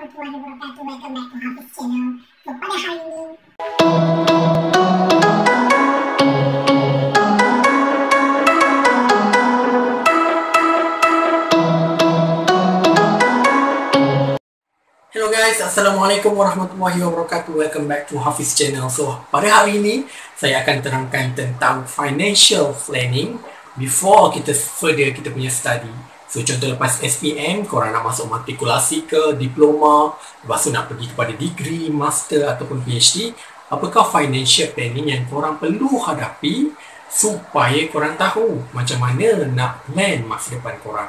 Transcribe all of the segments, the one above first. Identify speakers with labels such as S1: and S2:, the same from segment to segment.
S1: warahmatullahi wabarakatuh. Welcome back to Hafiz Channel. So, pada hari ini
S2: Hello guys, Assalamualaikum warahmatullahi wabarakatuh. Welcome back to Hafiz Channel. So, pada hari ini saya akan terangkan tentang financial planning before kita punya study. So, contoh lepas SPM, korang nak masuk matrikulasi ke, diploma, lepas tu nak pergi kepada degree, master ataupun PhD, apakah financial planning yang korang perlu hadapi supaya korang tahu macam mana nak plan masa depan korang.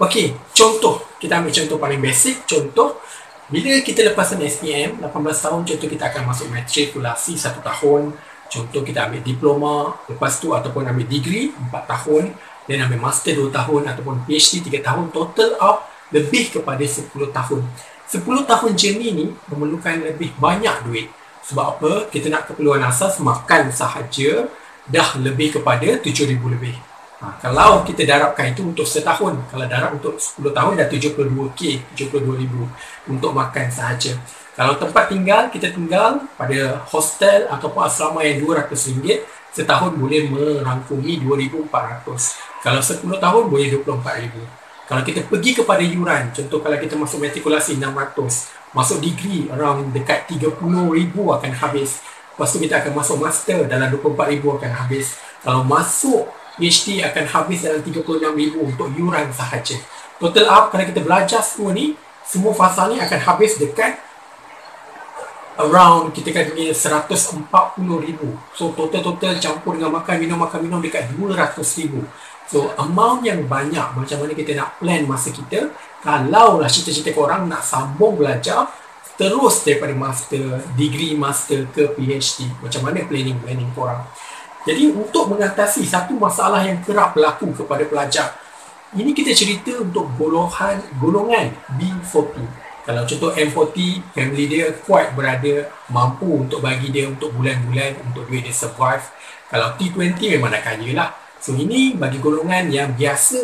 S2: Okey, contoh, kita ambil contoh paling basic. Contoh, bila kita lepasan SPM, 18 tahun, contoh kita akan masuk matrikulasi 1 tahun. Contoh kita ambil diploma, lepas tu ataupun ambil degree 4 tahun, dan ambil master 2 tahun ataupun PhD 3 tahun, total up lebih kepada 10 tahun. 10 tahun journey ni memerlukan lebih banyak duit. Sebab apa? Kita nak keperluan asas makan sahaja dah lebih kepada 7,000 lebih. Kalau kita darabkan itu untuk setahun, kalau darab untuk 10 tahun dah 72K, 72,000 untuk makan sahaja. Kalau tempat tinggal, kita tinggal pada hostel ataupun asrama yang RM200, setahun boleh merangkumi 2,400. Kalau 10 tahun boleh 24,000. Kalau kita pergi kepada yuran, contoh kalau kita masuk matrikulasi 600, masuk degree around dekat 30,000 akan habis. Lepas tu kita akan masuk master dalam 24,000 akan habis. Kalau masuk PhD akan habis dalam 36,000 untuk yuran sahaja. Total up kalau kita belajar semua ni, semua fasa ni akan habis dekat around kita kata 140,000. So total campur dengan makan minum dekat 200,000. So amount yang banyak, macam mana kita nak plan masa kita. Kalau lah cita-cita korang nak sambung belajar terus daripada master, degree master ke PhD, macam mana planning korang. Jadi untuk mengatasi satu masalah yang kerap berlaku kepada pelajar, ini kita cerita untuk golongan B40. Kalau contoh M40, family dia kuat berada, mampu untuk bagi dia untuk bulan-bulan, untuk duit dia survive. Kalau T20 memang dah kaya lah. So ini bagi golongan yang biasa,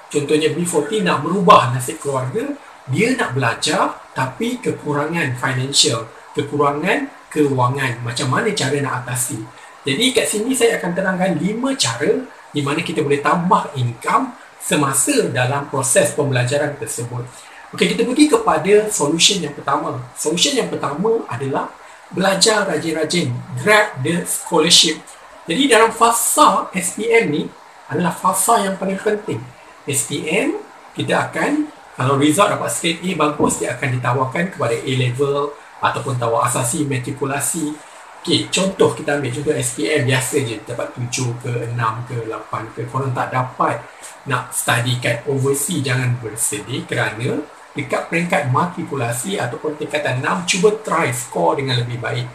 S2: contohnya B40 nak merubah nasib keluarga, dia nak belajar tapi kekurangan financial, kekurangan kewangan, macam mana cara nak atasi. Jadi kat sini saya akan terangkan 5 cara di mana kita boleh tambah income semasa dalam proses pembelajaran tersebut. Okey, kita pergi kepada solution yang pertama. Solution yang pertama adalah belajar rajin-rajin, grab the scholarship. Jadi dalam fasa SPM ni adalah fasa yang paling penting. SPM, kita akan, kalau result dapat straight A bagus, dia akan ditawarkan kepada A-level ataupun tawar asasi matrikulasi. Okey, contoh kita ambil contoh SPM biasa je, dapat 7 ke 6 ke 8 ke. Korang tak dapat nak study kat overseas, jangan bersedih kerana dekat peringkat matrikulasi ataupun tingkatan 6, cuba try score dengan lebih baik.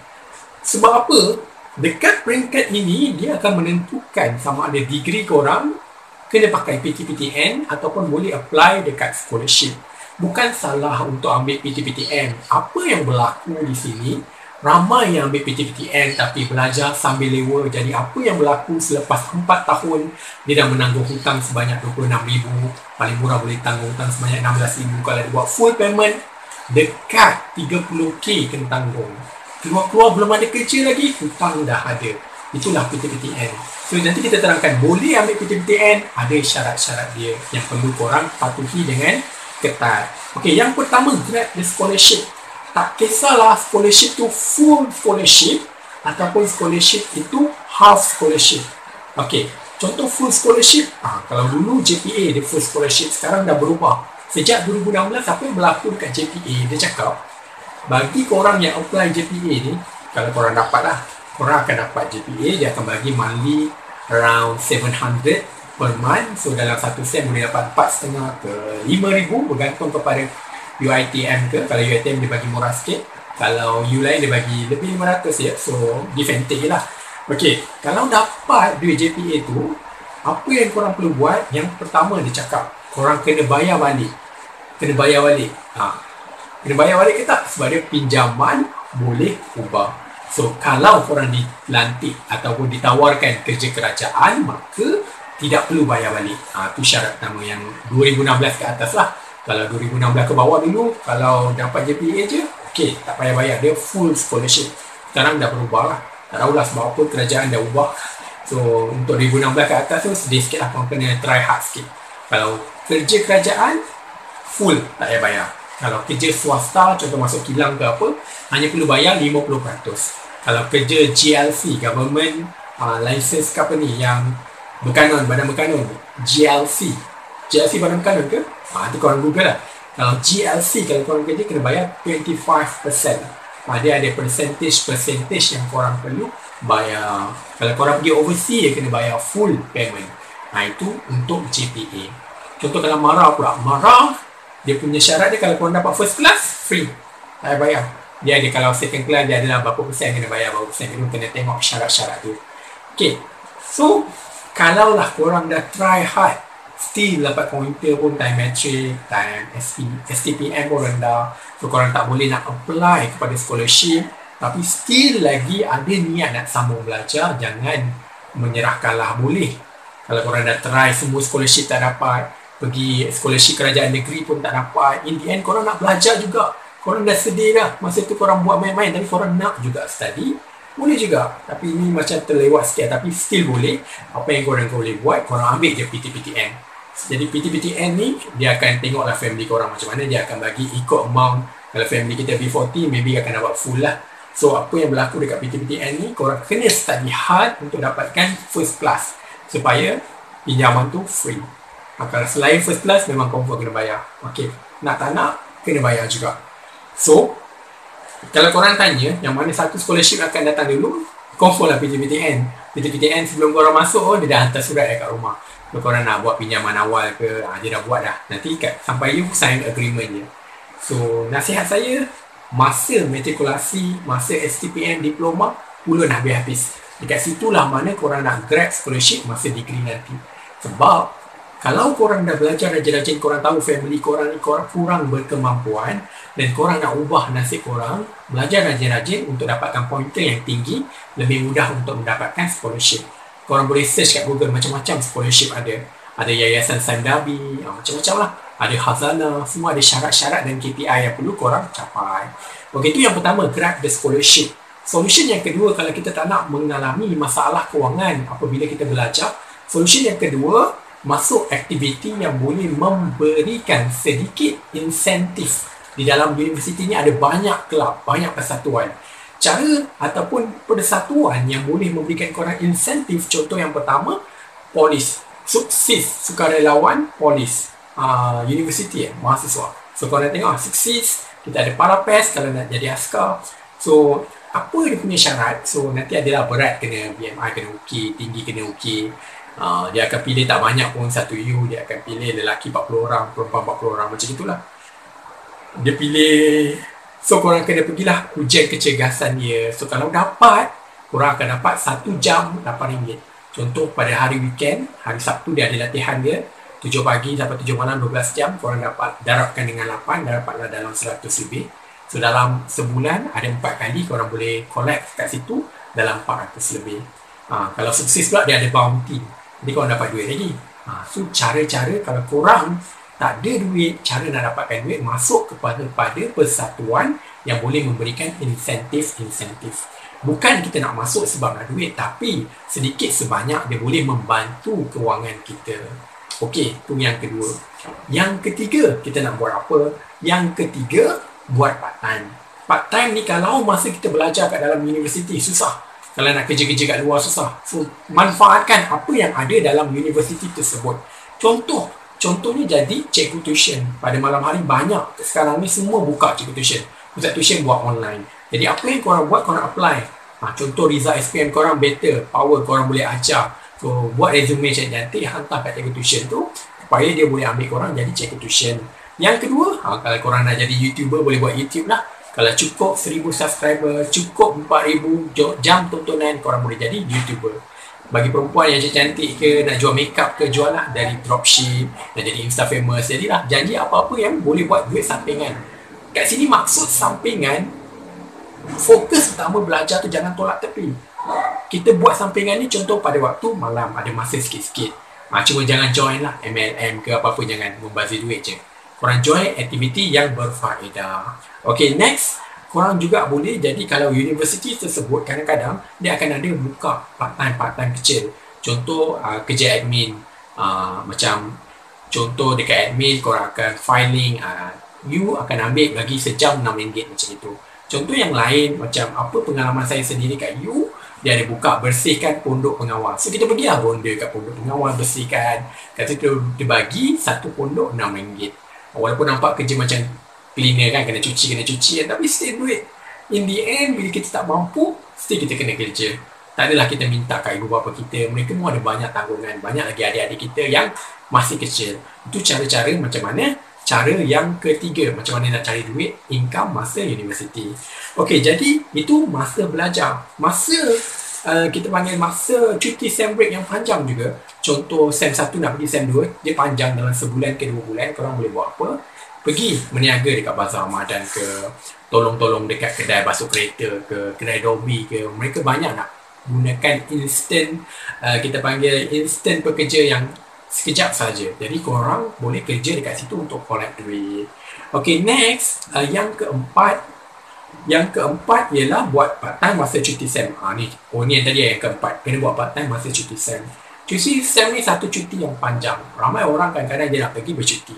S2: Sebab apa? Dekat peringkat ini, dia akan menentukan sama ada degree korang kena pakai PTPTN ataupun boleh apply dekat scholarship. Bukan salah untuk ambil PTPTN. Apa yang berlaku di sini, ramai yang ambil PTPTN tapi belajar sambil lewa. Jadi apa yang berlaku selepas 4 tahun, dia dah menanggung hutang sebanyak 26,000. Paling murah boleh tanggung hutang sebanyak 16,000. Kalau dia buat full payment, dekat 30K kena tanggung. Keluar-keluar belum ada kerja lagi, hutang dah ada. Itulah PTPTN. So nanti kita terangkan, boleh ambil PTPTN, ada syarat-syarat dia yang perlu korang patuhi dengan ketat. Okey, yang pertama, grab the scholarship. Tak kisahlah scholarship tu full scholarship ataupun scholarship itu half scholarship. Okey, contoh full scholarship, kalau dulu JPA dia full scholarship, sekarang dah berubah. Sejak 2016, apa yang berlaku dekat JPA, dia cakap bagi korang yang apply JPA ni, kalau korang dapat lah, korang akan dapat JPA, dia akan bagi monthly around 700 per month. So dalam satu sem boleh dapat 4,500 ke 5,000 bergantung kepada UiTM ke. Kalau UiTM dia bagi murah sikit, kalau U lain dia bagi lebih 500 ya. So give and take je lah. Okey, kalau dapat duit JPA tu, apa yang korang perlu buat? Yang pertama dia cakap, korang kena bayar balik. Kena bayar balik. Kena bayar balik ke tak? Sebab dia pinjaman boleh ubah. So kalau korang dilantik ataupun ditawarkan kerja kerajaan, maka tidak perlu bayar balik. Itu syarat pertama yang 2016 ke atas lah. Kalau 2016 ke bawah dulu, kalau dapat JPA je, okey, tak payah bayar. Dia full scholarship. Sekarang dah berubah lah. Tak tahulah sebab apa kerajaan dah ubah. So, untuk 2016 ke atas tu, sedih sikit lah. Korang kena try hard sikit. Kalau kerja kerajaan, full, tak payah bayar. Kalau kerja swasta, contoh masuk kilang ke apa, hanya perlu bayar 50%. Kalau kerja GLC, Government License Company yang berkanun, badan berkanun, GLC badan berkanun ke? Nanti korang google lah. Kalau GLC, kalau korang kerja kena bayar 25%. Dia ada percentage yang korang perlu bayar. Kalau korang pergi overseas, kena bayar full payment. Itu untuk JPA. Contoh kalau MARA pula, MARA dia punya syarat dia kalau korang dapat first class, free, tak payah bayar. Dia ada kalau second class, dia adalah berapa persen kena bayar, berapa persen. Dia kena tengok syarat-syarat tu. Okay, so kalaulah korang dah try hard, still dapat pointer pun time metric, time STPM pun rendah, so korang tak boleh nak apply kepada scholarship, tapi still lagi ada niat nak sambung belajar, jangan menyerahkanlah. Boleh. Kalau korang dah try semua scholarship tak dapat, pergi scholarship kerajaan negeri pun tak dapat, in the end korang nak belajar juga, korang dah sedih dah, masa tu korang buat main-main, tapi korang nak juga study, boleh juga. Tapi ini macam terlewat sikit, tapi still boleh. Apa yang korang boleh buat, korang ambil je PTPTN. Jadi PTPTN ni, dia akan tengoklah family korang macam mana, dia akan bagi ikut amount. Kalau family kita B40, maybe akan dapat full lah. So apa yang berlaku dekat PTPTN ni, korang kena study hard untuk dapatkan first class, supaya pinjaman tu free. Kalau selain first class, memang confirm kena bayar. Okay, nak tak nak, kena bayar juga. So, kalau korang tanya yang mana satu scholarship akan datang dulu, confirm lah PTPTN. PTPTN sebelum korang masuk, dia dah hantar surat dekat rumah. Kalau korang nak buat pinjaman awal ke, dia dah buat dah. Nanti sampai you sign agreement je. So, nasihat saya, masa matrikulasi, masa STPM diploma, ulun habis-habis. Dekat situlah mana korang nak grab scholarship masa degree nanti. Sebab kalau korang dah belajar rajin-rajin, korang tahu family korang ni korang kurang berkemampuan dan korang nak ubah nasib korang, belajar rajin-rajin untuk dapatkan pointer yang tinggi, lebih mudah untuk mendapatkan scholarship. Korang boleh search kat Google, macam-macam scholarship ada. Ada Yayasan Sandabi, macam-macam lah. Ada Hazana, semua ada syarat-syarat dan KPI yang perlu korang capai. Okey, itu yang pertama, grab the scholarship. Solution yang kedua, kalau kita tak nak mengalami masalah kewangan apabila kita belajar, solution yang kedua, masuk aktiviti yang boleh memberikan sedikit insentif. Di dalam universiti ni ada banyak kelab, banyak persatuan. Cara ataupun persatuan yang boleh memberikan korang insentif, contoh yang pertama, polis. Suksis sukarelawan polis. Universiti mahasiswa. So korang tengok, suksis, kita ada parapes kalau nak jadi askar. So, apa dia punya syarat? So, nanti adalah berat kena BMI kena okey, tinggi kena okey. Dia akan pilih tak banyak pun 1U, dia akan pilih lelaki 40 orang, perempuan 40 orang, macam itulah dia pilih. So korang kena pergilah ujian kecergasan dia. So kalau dapat, korang akan dapat 1 jam RM8. Contoh pada hari weekend, hari Sabtu dia ada latihan dia 7 pagi sampai 7 malam, 12 jam. Korang dapat darabkan dengan 8, dapatlah dalam 100 lebih. So dalam sebulan ada 4 kali korang boleh collect kat situ dalam 400 lebih. Kalau sukses pula dia ada bounty, jadi korang dapat duit lagi. So cara-cara kalau korang tak ada duit, cara nak dapatkan duit, masuk kepada persatuan yang boleh memberikan insentif. Bukan kita nak masuk sebab nak duit, tapi sedikit sebanyak dia boleh membantu kewangan kita. Okey, itu yang kedua. Yang ketiga, kita nak buat apa? Yang ketiga, buat part time. Part time ni kalau masa kita belajar kat dalam universiti, susah. Kalau nak kerja-kerja kat luar, susah. So, manfaatkan apa yang ada dalam universiti tersebut. Contohnya jadi cikgu tuition. Pada malam hari banyak. Sekarang ni semua buka cikgu tuition. Pusat tuition buat online. Jadi apa yang korang buat, korang apply. Contoh result SPM korang better, power korang boleh ajar. So buat resume cantik-cantik, hantar kat cikgu tuition tu supaya dia boleh ambil korang jadi cikgu tuition. Yang kedua, kalau korang nak jadi YouTuber, boleh buat YouTube lah. Kalau cukup 1000 subscriber, cukup 4000 jam tontonan, korang boleh jadi YouTuber. Bagi perempuan yang cantik ke, nak jual makeup ke, jual lah dari dropship, nak jadi Insta famous. Jadilah janji apa-apa yang boleh buat duit sampingan. Kat sini maksud sampingan, fokus pertama belajar tu jangan tolak tepi. Kita buat sampingan ni contoh pada waktu malam, ada masa sikit-sikit. Cuma jangan join lah MLM ke apa-apa, jangan membazir duit je. korang join aktiviti yang berfaedah. Okay, next, korang juga boleh, jadi kalau universiti tersebut kadang-kadang dia akan ada buka part-time kecil. Contoh kerja admin, macam contoh dekat admin korang akan filing, you akan ambil bagi sejam RM6 macam itu. Contoh yang lain, macam apa pengalaman saya sendiri kat you, dia ada buka bersihkan pondok pengawal. So kita pergi ronda kat pondok pengawal, bersihkan. Kata dia bagi satu pondok RM6. Walaupun nampak kerja macam cleaner kan, kena cuci, tapi still duit. In the end, bila kita tak mampu, still kita kena kerja. Tak adalah kita minta kat ibu bapa kita. Mereka pun ada banyak tanggungan. Banyak lagi adik-adik kita yang masih kecil. Itu cara-cara macam mana. Cara yang ketiga, macam mana nak cari duit, income masa universiti. Okey, jadi itu masa belajar. Masa kita panggil masa cuti sem break yang panjang juga. Contoh sem 1 nak pergi sem 2, dia panjang dalam sebulan ke 2 bulan. Korang boleh buat apa? Pergi meniaga dekat Bazar Ramadan ke, tolong-tolong dekat kedai basuh kereta ke, kedai dobi ke. Mereka banyak nak gunakan instant, kita panggil instant pekerja yang sekejap saja. Jadi korang boleh kerja dekat situ untuk collect duit. Okay, next, yang keempat ialah buat part time masa cuti sem. Ni yang tadi yang keempat, kena buat part time masa cuti sem. Cuti sem ni satu cuti yang panjang. Ramai orang kadang-kadang dia nak pergi bercuti.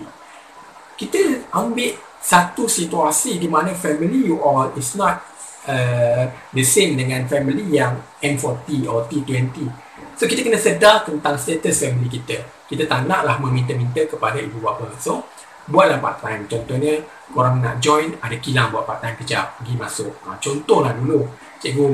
S2: Kita ambil satu situasi di mana family you all is not the same dengan family yang M40 or T20. So kita kena sedar tentang status family kita. Kita tak naklah meminta-minta kepada ibu bapa. So buatlah part time. Contohnya korang nak join, ada kilang buat part time kejap, pergi masuk. Contohlah dulu cikgu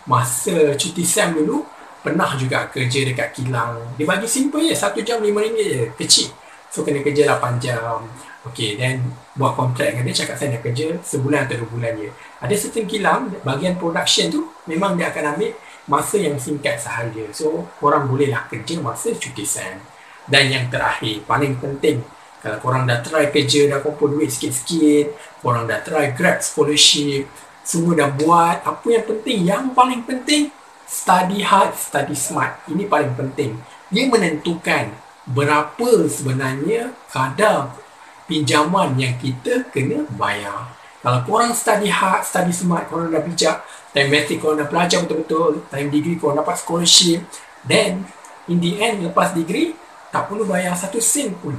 S2: masa cuti sem dulu pernah juga kerja dekat kilang. Dia bagi simple je, 1 jam RM5 je, kecil. So kena kerja 8 jam. Okay, then buat kontrak dengan dia, cakap saya nak kerja sebulan atau 2 bulan je. Ada certain kilang, bagian production tu memang dia akan ambil masa yang singkat sahaja. So korang bolehlah kerja masa cuti sem. Dan yang terakhir, paling penting, kalau korang dah try kerja, dah kumpul duit sikit-sikit, korang dah try Grab scholarship, semua dah buat, apa yang penting? Yang paling penting, study hard, study smart. Ini paling penting. Dia menentukan berapa sebenarnya kadar pinjaman yang kita kena bayar. Kalau korang study hard, study smart, korang dah bijak, time metric korang dah belajar betul-betul, time degree korang dapat scholarship, then in the end lepas degree tak perlu bayar 1 sen pun.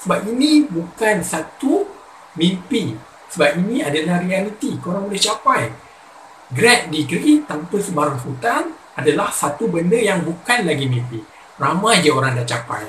S2: Sebab ini bukan satu mimpi, sebab ini adalah realiti. Korang boleh capai. Grad degree tanpa sebarang hutang adalah satu benda yang bukan lagi mimpi. Ramai je orang dah capai.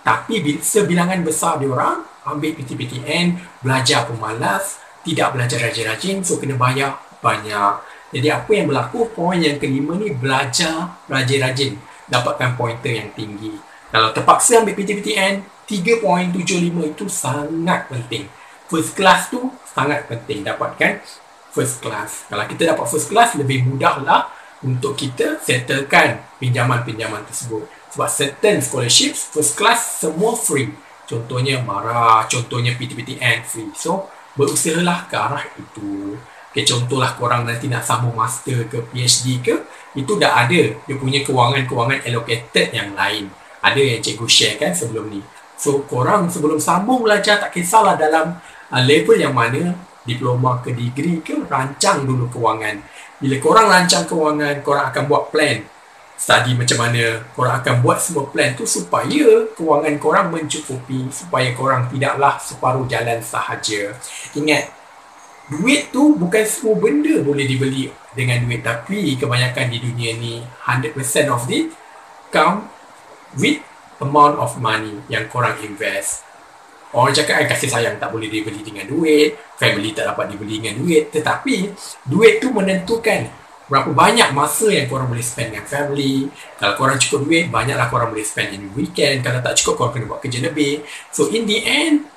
S2: Tapi sebilangan besar diorang ambil PTPTN, belajar pemalas, tidak belajar rajin-rajin, so kena bayar banyak. Jadi apa yang berlaku, poin yang kelima ni, belajar rajin-rajin, dapatkan pointer yang tinggi. Kalau terpaksa ambil PTPTN, 3.75 itu sangat penting. First class tu sangat penting, dapatkan first class. Kalau kita dapat first class, lebih mudahlah untuk kita settlekan pinjaman-pinjaman tersebut. Sebab certain scholarships, first class semua free. Contohnya MARA, contohnya PTPTN free. So, berusahalah ke arah itu. Okay, contohlah korang nanti nak sambung master ke PhD ke, itu dah ada dia punya kewangan-kewangan allocated yang lain. Ada yang cikgu share kan sebelum ni. So, korang sebelum sambung belajar, tak kisahlah dalam level yang mana, diploma ke degree ke, rancang dulu kewangan. Bila korang rancang kewangan, korang akan buat plan. Study macam mana, korang akan buat semua plan tu supaya kewangan korang mencukupi, supaya korang tidaklah separuh jalan sahaja. Ingat, duit tu bukan semua benda boleh dibeli dengan duit, tapi kebanyakan di dunia ni 100% of it come with amount of money yang korang invest. Orang cakap kasih sayang tak boleh dibeli dengan duit, family tak dapat dibeli dengan duit, tetapi duit tu menentukan berapa banyak masa yang korang boleh spend dengan family. Kalau korang cukup duit, banyaklah korang boleh spend in weekend. Kalau tak cukup, korang kena buat kerja lebih. So in the end,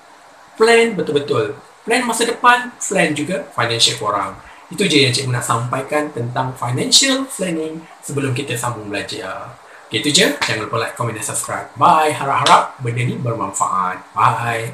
S2: plan betul-betul. Plan masa depan, plan juga financial korang. Itu je yang cikgu nak sampaikan tentang financial planning sebelum kita sambung belajar. Okay, itu je. Jangan lupa like, comment dan subscribe. Bye. Harap-harap benda ni bermanfaat. Bye.